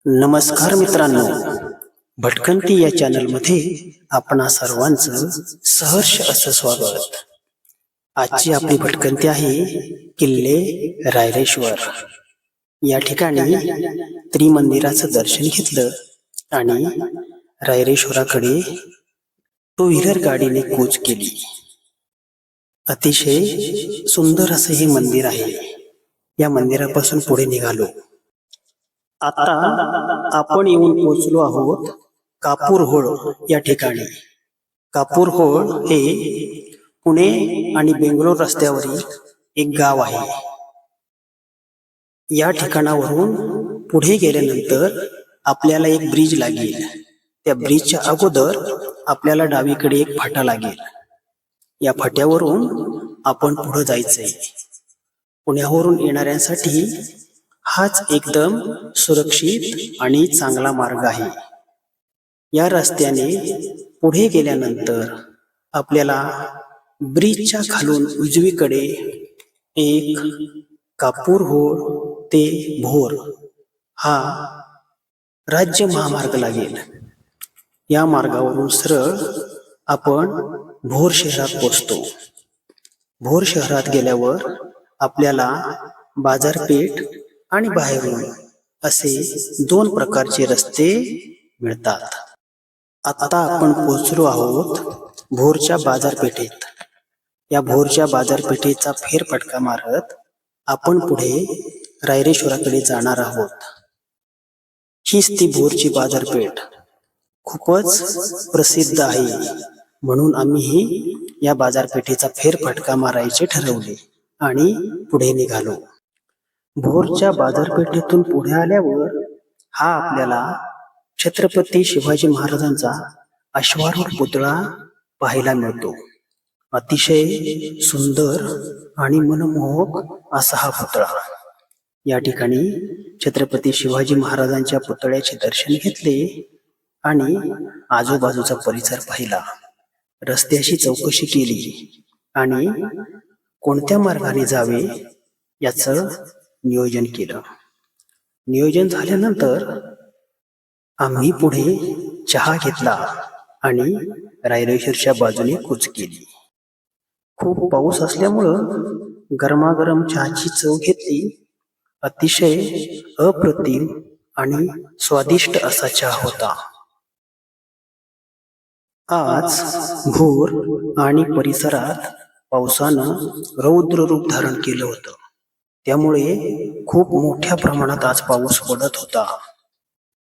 नमस्कार मित्रांनो, भटकंती या चॅनलमध्ये आपणा सर्वांचं सहर्ष असं स्वागत. आजची आपली भटकंती आहे किल्ले रायरेश्वर. या ठिकाणी त्रिमंदिराचं दर्शन घेतलं आणि रायरेश्वराकडे टू व्हीलर गाडीने कूच केली. अतिशय सुंदर असं हे मंदिर आहे. या मंदिरापासून पुढे निघालो. आता आपण येऊन पोहोचलो आहोत कापूरहोळ या ठिकाणी. कापूरहोळ हे पुणे आणि बेंगलोर रस्त्यावरील एक गाव आहे. या ठिकाणावरून पुढे गेल्यानंतर आपल्याला एक ब्रिज लागेल. त्या ब्रिजच्या अगोदर आपल्याला डावीकडे एक फाटा लागेल. या फाट्यावरून आपण पुढे जायचंय. पुण्यावरून येणाऱ्यांसाठी हाच एकदम सुरक्षित आणि चांगला मार्ग आहे. या रस्त्याने पुढे गेल्यानंतर आपल्याला ब्रिजच्या खालून उजवीकडे एक कापूरहोळ ते भोर हा राज्य महामार्ग लागेल. या मार्गावरून सरळ आपण भोर शहरात पोहोचतो. भोर शहरात गेल्यावर आपल्याला बाजारपेठ आणि बाहेरून असे दोन प्रकारचे रस्ते मिळतात. आता आपण पोहोचलो आहोत भोरच्या बाजारपेठेत. या भोरच्या बाजारपेठेचा फेरफटका मारत आपण पुढे रायरेश्वराकडे जाणार आहोत. हीच ती भोरची बाजारपेठ खूपच प्रसिद्ध आहे, म्हणून आम्हीही या बाजारपेठेचा फेरफटका मारायचे ठरवले आणि पुढे निघालो. भोरच्या बाजारपेठेतून पुढे आल्यावर हा आपल्याला छत्रपती शिवाजी महाराजांचा अश्वारूढ पुतळा पाहायला मिळतो. अतिशय सुंदर आणि मनमोहक असा हा पुतळा. या ठिकाणी छत्रपती शिवाजी महाराजांच्या पुतळ्याचे दर्शन घेतले आणि आजूबाजूचा परिसर पाहिला. रस्त्याची चौकशी केली आणि कोणत्या मार्गाने जावे याचं नियोजन केलं. नियोजन झाल्यानंतर आम्ही पुढे चहा घेतला आणि रायरेश्वरच्या बाजूने कूच केली. खूप पाऊस असल्यामुळं गरमागरम चहाची चव घेतली. अतिशय अप्रतिम आणि स्वादिष्ट असा चहा होता. आज भोर आणि परिसरात पावसानं रौद्र रूप धारण केलं होतं. त्यामुळे खूप मोठ्या प्रमाणात आज पाऊस पडत होता.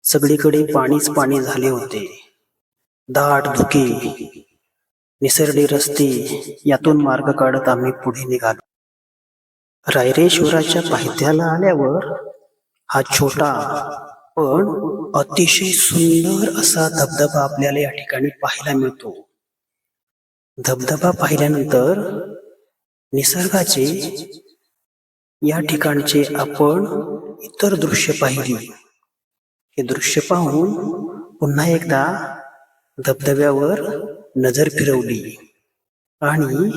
सगळीकडे पाणीच पाणी झाले होते. दाट धुके, निसरडे रस्ते, यातून मार्ग काढत आम्ही पुढे निघालो. रायरेश्वराच्या पायथ्याला आल्यावर हा छोटा पण अतिशय सुंदर असा धबधबा आपल्याला या ठिकाणी पाहायला मिळतो. धबधबा पाहिल्यानंतर निसर्गाचे या ठिकाणचे आपण इतर दृश्य पाहिली. हे दृश्य पाहून पुन्हा एकदा धबधब्यावर नजर फिरवली आणि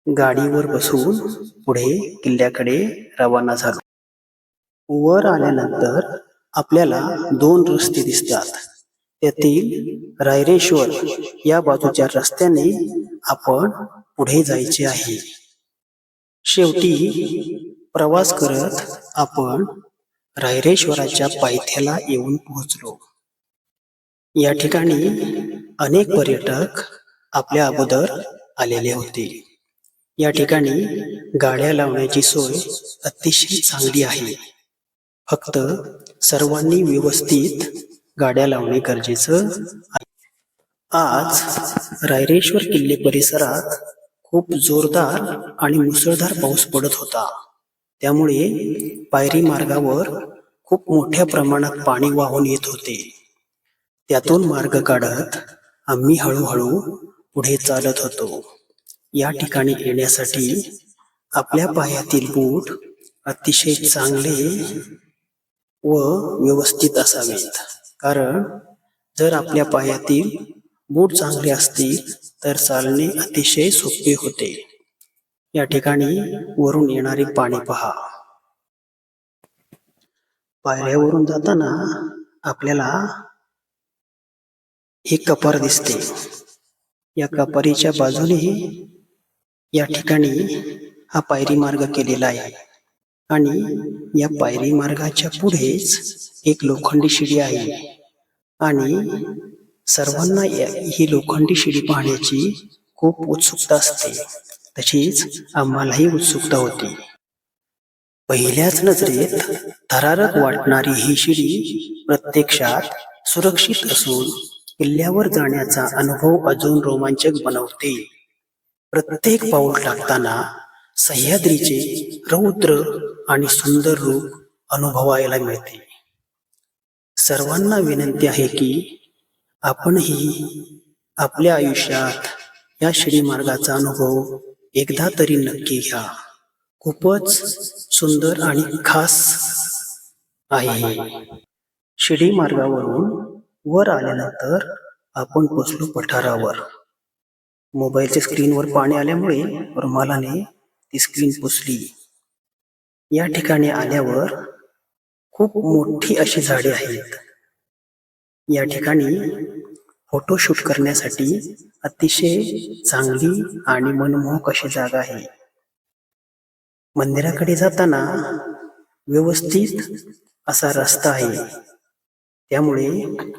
गाडीवर बसून पुढे किल्ल्याकडे रवाना झालो. वर आल्यानंतर आपल्याला दोन रस्ते दिसतात. त्यातील रायरेश्वर या बाजूच्या रस्त्याने आपण पुढे जायचे आहे. शेवटी प्रवास करत आपण रायरेश्वराच्या पायथ्याला येऊन पोहोचलो. या ठिकाणी अनेक पर्यटक आपल्या अगोदर आलेले होते. या ठिकाणी गाड्या लावण्याची सोय अतिशय चांगली आहे. फक्त सर्वांनी व्यवस्थित गाड्या लावणे गरजेचं आहे. आज रायरेश्वर किल्ले परिसरात खूप जोरदार आणि मुसळधार पाऊस पडत होता. त्यामुळे पायरी मार्गावर खूप मोठ्या प्रमाणात पाणी वाहून येत होते. त्यातून मार्ग काढत आम्ही हळूहळू पुढे चालत होतो. या ठिकाणी येण्यासाठी आपल्या पायातील बूट अतिशय चांगले व व्यवस्थित असावेत, कारण जर आपल्या पायातील बूट चांगले असतील तर चालणे अतिशय सोपे होते. या ठिकाणी वरून येणारे पाणी पहा. पायऱ्यावरून जाताना आपल्याला एक कपार दिसते. या कपारीच्या बाजूने या ठिकाणी हा पायरी मार्ग केलेला आहे आणि या पायरी मार्गाच्या पुढेच एक लोखंडी शिडी आहे आणि सर्वांना ही लोखंडी शिडी पाहण्याची खूप उत्सुकता असते. तशीच आम्हालाही उत्सुकता होती. पहिल्याच नजरेत थरारक वाटणारी ही शिडी प्रत्यक्षात सुरक्षित असून किल्ल्यावर जाण्याचा अनुभव अजून रोमांचक बनवते. प्रत्येक पाऊल टाकताना सह्याद्रीचे रौद्र आणि सुंदर रूप अनुभवायला मिळते. सर्वांना विनंती आहे की आपणही आपल्या आयुष्यात या शिडी मार्गाचा अनुभव एकदा तरी नक्की घ्या. खूपच सुंदर आणि खास आहे. शिडी मार्गावरून वर आल्यानंतर आपण पोचलो पठारावर. मोबाईलच्या स्क्रीनवर पाणी आल्यामुळे रुमालाने ती स्क्रीन पुसली. या ठिकाणी आल्यावर खूप मोठी अशी झाडे आहेत. या ठिकाणी फोटोशूट करण्यासाठी अतिशय चांगली आणि मनमोहक अशी जागा आहे. मंदिराकडे जाताना व्यवस्थित असा रस्ता आहे, त्यामुळे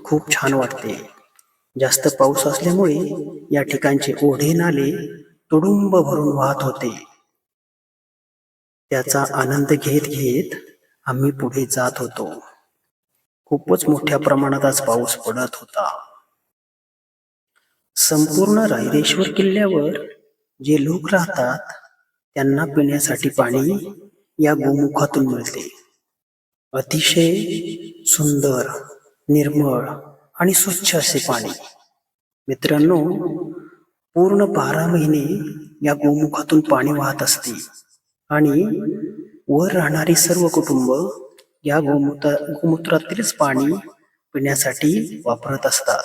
खूप छान वाटते. जास्त पाऊस असल्यामुळे या ठिकाणचे ओढे नाले तुडुंब भरून वाहत होते. त्याचा आनंद घेत घेत आम्ही पुढे जात होतो. खूपच मोठ्या प्रमाणात आज पाऊस पडत होता. संपूर्ण रायरेश्वर किल्ल्यावर जे लोक राहतात त्यांना पिण्यासाठी पाणी या गोमुखातून मिळते. अतिशय सुंदर, निर्मळ आणि स्वच्छ असे पाणी. मित्रांनो, पूर्ण 12 महिने या गोमुखातून पाणी वाहत असते आणि वर राहणारी सर्व कुटुंब या गोमूत्रातीलच पाणी पिण्यासाठी वापरत असतात.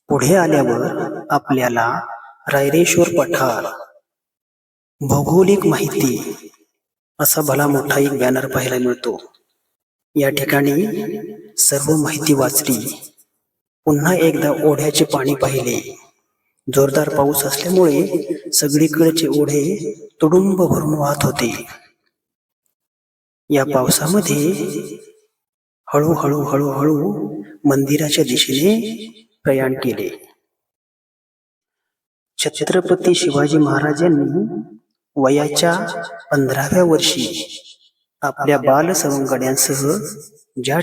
पुढे आल्यावर आपल्याला रायरेश्वर पठार, भौगोलिक माहिती असा भला मोठा एक बॅनर पाहायला मिळतो. या ठिकाणी सर्व माहिती वाचली. पुन्हा एकदा ओढ्याचे पाणी पाहिले. जोरदार पाऊस असल्यामुळे सगळीकडचे ओढे तुडुंब भरून वाहत होते. या पावसामध्ये हळूहळू हळूहळू मंदिराच्या दिशेने प्रयाण केले. छत्रपती शिवाजी महाराजांनी वयाच्या 15व्या वर्षी आपल्या बालसवंगड्यांसह ज्या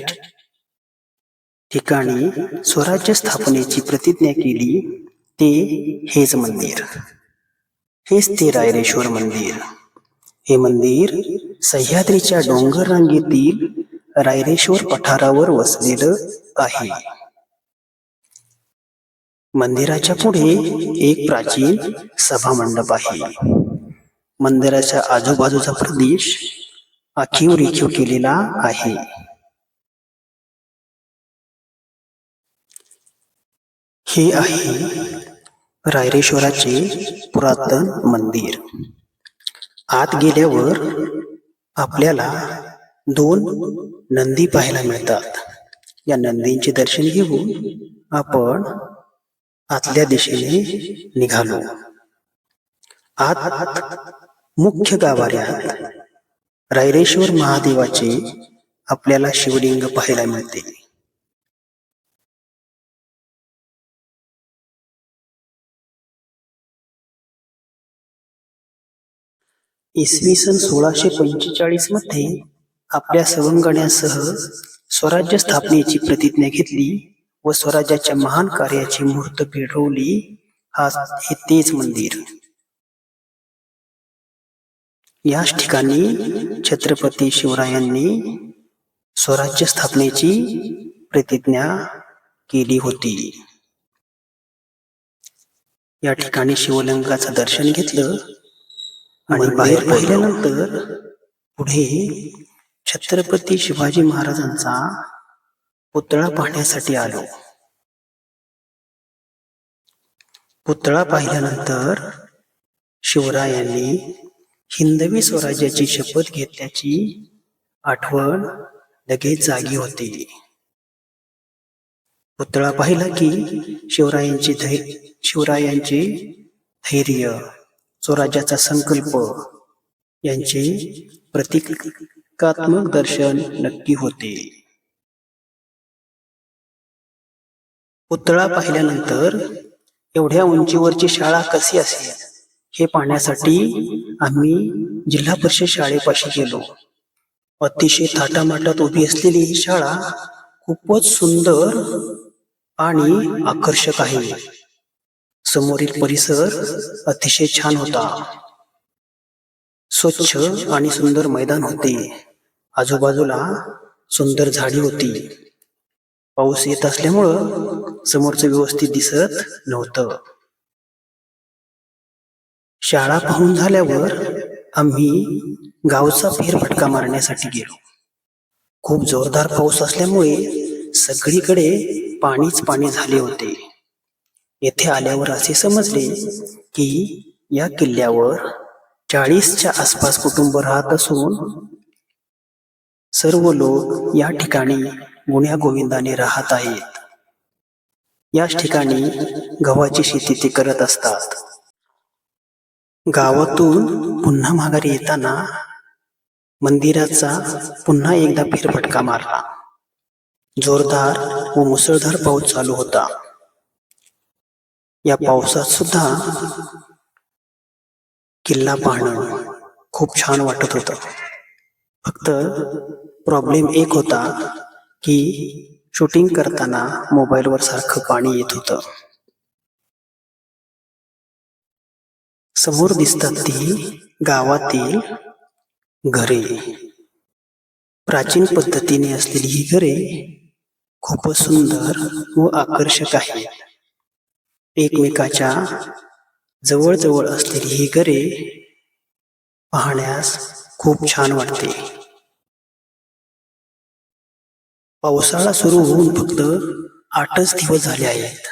ठिकाणी स्वराज्य स्थापनेची प्रतिज्ञा केली ते हेच मंदिर. हेच ते रायरेश्वर मंदिर. हे मंदिर सह्याद्रीच्या डोंगर रांगेतील रायरेश्वर पठारावर वसलेलं आहे. मंदिराच्या पुढे एक प्राचीन सभामंडप आहे. मंदिराच्या आजूबाजूचा प्रदेश आखीव रेखीव केलेला आहे. हे आहे रायरेश्वराचे पुरातन मंदिर. आत गेल्यावर आपल्याला 2 नंदी पाहायला मिळतात. या नंदींचे दर्शन घेऊन आपण आतल्या दिशेने निघालो. आत मुख्य गाभाऱ्यात रायरेश्वर महादेवाचे आपल्याला शिवलिंग पाहायला मिळते. इसवी सन 1645 मध्ये आपल्या सवंगड्यांसह स्वराज्य स्थापनेची प्रतिज्ञा घेतली व स्वराज्याच्या महान कार्याची मुहूर्तमेढ रोवली. हे तेच मंदिर. याच ठिकाणी छत्रपती शिवरायांनी स्वराज्य स्थापनेची प्रतिज्ञा केली होती. या ठिकाणी शिवलिंगाचं दर्शन घेतलं आणि बाहेर पाहिल्यानंतर पुढे छत्रपती शिवाजी महाराजांचा पुतळा पाहण्यासाठी आलो. पुतळा पाहिल्यानंतर शिवरायांनी हिंदवी स्वराज्याची शपथ घेतल्याची आठवण लगेच जागी होते. पुतळा पाहिला की शिवरायांचे धैर्य, स्वराज्याचा संकल्प यांचे प्रतिकात्मक दर्शन नक्की होते. पुतळा पाहिल्यानंतर एवढ्या उंचीवरची शाळा कशी असेल हे पाहण्यासाठी आम्ही जिल्हा परिषद शाळेपाशी गेलो. अतिशय थाटामाटात उभी असलेली ही शाळा खूपच सुंदर आणि आकर्षक आहे. समोरील परिसर अतिशय छान होता. स्वच्छ आणि सुंदर मैदान होते. आजूबाजूला सुंदर झाडी होती. पाऊस येत असल्यामुळं समोरचं व्यवस्थित दिसत नव्हतं. शाळा पाहून झाल्यावर आम्ही गावचा फेरफटका मारण्यासाठी गेलो. खूप जोरदार पाऊस असल्यामुळे सगळीकडे पाणीच पाणी झाले होते. येथे आल्यावर असे समजले की या किल्ल्यावर 40च्या आसपास कुटुंब राहत असून सर्व लोक या ठिकाणी गुण्यागोविंदाने राहत आहेत. याच ठिकाणी गव्हाची शेती ते करत असतात. गावातून पुन्हा माघारी येताना मंदिराचा पुन्हा एकदा फेरफटका मारला. जोरदार व मुसळधार पाऊस चालू होता. या पावसात सुद्धा किल्ला पाहणं खूप छान वाटत होतं. फक्त प्रॉब्लेम एक होता की शूटिंग करताना मोबाईलवर सारखं पाणी येत होतं. समोर दिसतात ती गावातील घरे. प्राचीन पद्धतीने असलेली ही घरे खूपच सुंदर व आकर्षक आहेत. एकमेकाच्या जवळजवळ असलेली ही घरे पाहण्यास खूप छान वाटते. पावसाळा सुरू होऊन फक्त 8च दिवस झाले आहेत,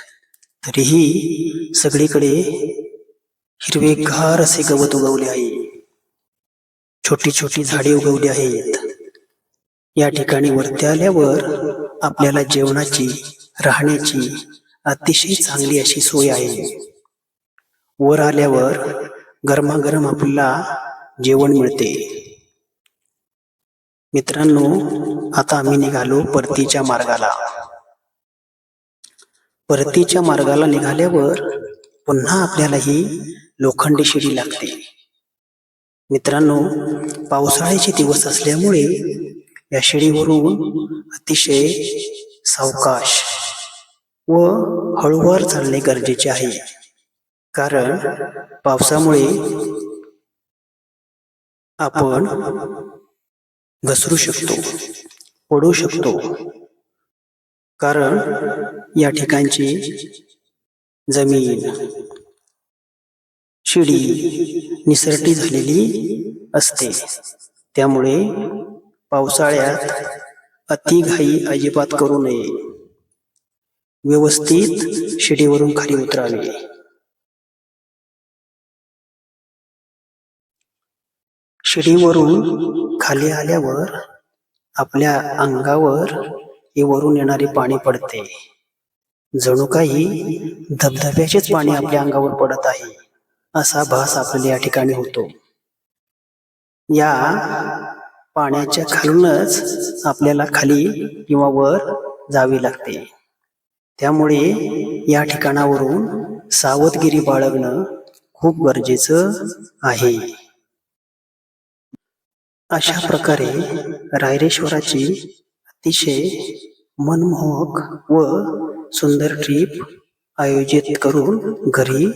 तरीही सगळीकडे हिरवेगार असे गवत उगवले आहे. छोटी छोटी झाडे उगवली आहेत. या ठिकाणी वरती आल्यावर आपल्याला जेवणाची, राहण्याची अतिशय चांगली अशी सोय आहे. वर आल्यावर गरमागरम आपल्याला जेवण मिळते. मित्रांनो, आता आम्ही निघालो परतीच्या मार्गाला. परतीच्या मार्गाला निघाल्यावर पुन्हा आपल्याला ही लोखंडी शिडी लागते. मित्रांनो, पावसाळ्याचे दिवस असल्यामुळे या शिडीवरून अतिशय सावकाश व हळूवार चालणे गरजेचे आहे. कारण पावसामुळे आपण घसरू शकतो, पडू शकतो. कारण या ठिकाणची जमीन, शिडी निसरटी झालेली असते. त्यामुळे पावसाळ्यात अतिघाई अजिबात करू नये. व्यवस्थित शिडीवरून खाली उतरावे. शिडीवरून खाली आल्यावर आपल्या अंगावर हे वरून येणारे पाणी पडते. जणू काही धबधब्याचेच पाणी आपल्या अंगावर पडत आहे असा भास आपल्याला या ठिकाणी होतो. या पाण्याच्या खालूनच आपल्याला खाली किंवा वर जावे लागते. त्यामुळे या ठिकाणावरून सावधगिरी बाळगणं खूप गरजेचं आहे. अशा प्रकारे रायरेश्वराची अतिशय मनमोहक व सुंदर ट्रिप आयोजित करून घरी